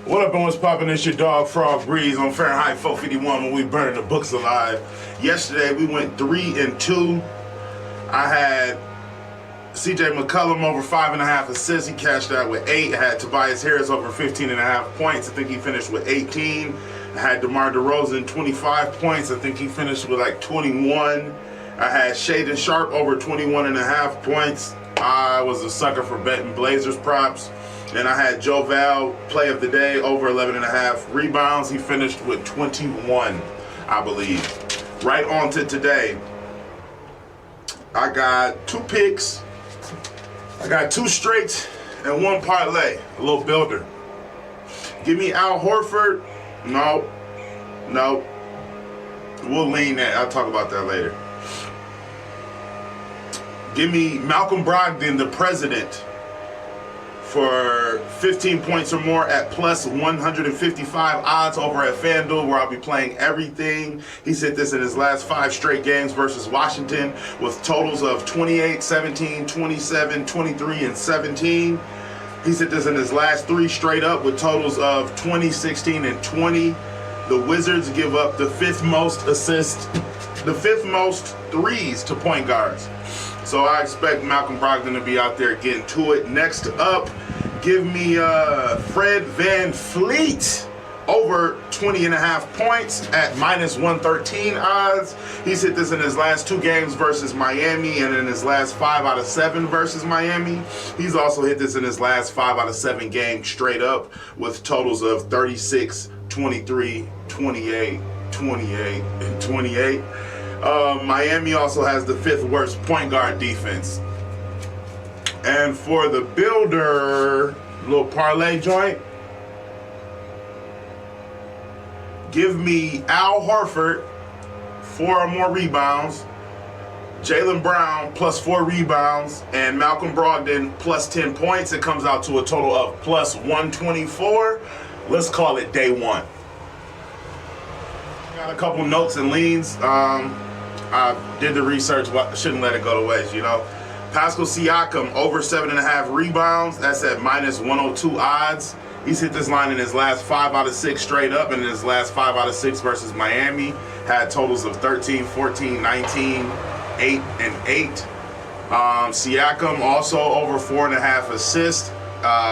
What up and what's poppin'? It's your dog Frog Breeze on Fahrenheit 451 when we burning the books alive. Yesterday we went 3-2. I had CJ McCollum over 5.5 assists. He cashed out with 8. I had Tobias Harris over 15.5 points. I think he finished with 18. I had DeMar DeRozan 25 points. I think he finished with like 21. I had Shaedon Sharpe over 21.5 points. I was a sucker for betting Blazers props. And I had Joe Val, play of the day, over 11.5 rebounds. He finished with 21, I believe. Right on to today. I got 2 picks. I got 2 straights and 1 parlay. A little builder. Give me Al Horford. No. We'll lean that. I'll talk about that later. Give me Malcolm Brogdon, the president, for 15 points or more at plus 155 odds over at FanDuel, where I'll be playing everything. He's hit this in his last 5 straight games versus Washington with totals of 28, 17, 27, 23, and 17. He's hit this in his last 3 straight up with totals of 20, 16, and 20. The Wizards give up the 5th most assists, the 5th most threes to point guards. So I expect Malcolm Brogdon to be out there getting to it. Next up, give me Fred VanVleet over 20.5 points at minus 113 odds. He's hit this in his last 2 games versus Miami and in his last 5 out of 7 versus Miami. He's also hit this in his last 5 out of 7 games straight up with totals of 36, 23, 28, 28, and 28. Miami also has the 5th worst point guard defense. And for the builder, little parlay joint, give me Al Horford 4 or more rebounds, Jaylen Brown plus 4 rebounds, and Malcolm Brogdon plus 10 points. It comes out to a total of plus 124. Let's call it day 1. Got a couple notes and leans. I did the research, but shouldn't let it go to waste, you know. Pascal Siakam over 7.5 rebounds. That's at minus 102 odds. He's hit this line in his last 5 out of 6 straight up, and in his last 5 out of 6 versus Miami. Had totals of 13, 14, 19, 8, and 8. Siakam also over 4.5 assists.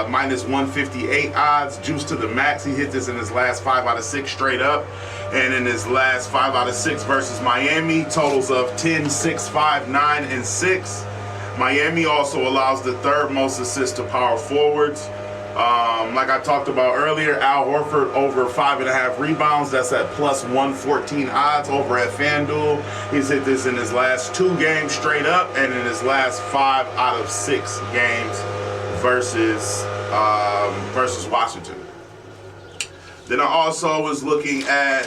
Minus 158 odds, juice to the max. He hit this in his last 5 out of 6 straight up, and in his last 5 out of 6 versus Miami, totals of 10, 6, 5, 9, and 6. Miami also allows the 3rd most assists to power forwards. Like I talked about earlier, Al Horford over 5.5 rebounds. That's at plus 114 odds over at FanDuel. He's hit this in his last 2 games straight up, and in his last 5 out of 6 games versus Washington. Then I also was looking at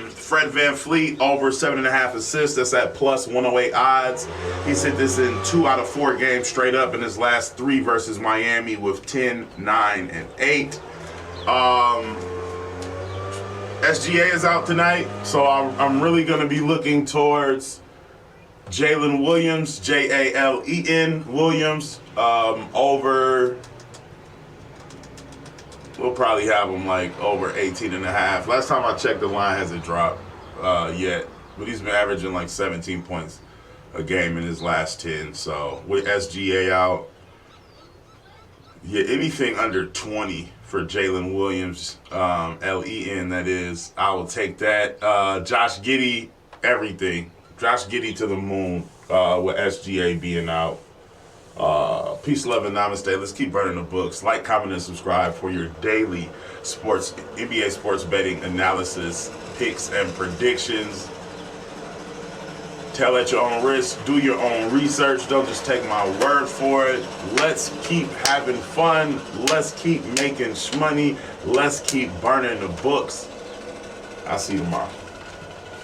Fred VanVleet over 7.5 assists. That's at plus 108 odds. He's hit this in 2 out of 4 games straight up in his last 3 versus Miami with 10, 9, and 8. SGA is out tonight, so I'm really going to be looking towards Jalen Williams, Jalen Williams, over. We'll probably have him like over 18.5. Last time I checked, the line hasn't dropped yet, but he's been averaging like 17 points a game in his last 10. So with SGA out, yeah, anything under 20 for Jalen Williams, LEN that is, I will take that. Josh Giddey, everything. Josh Giddey to the moon with SGA being out. Peace, love, and namaste. Let's keep burning the books. Like, comment, and subscribe for your daily sports, NBA sports betting analysis, picks, and predictions. Tell at your own risk. Do your own research. Don't just take my word for it. Let's keep having fun. Let's keep making shmoney. Let's keep burning the books. I'll see you tomorrow.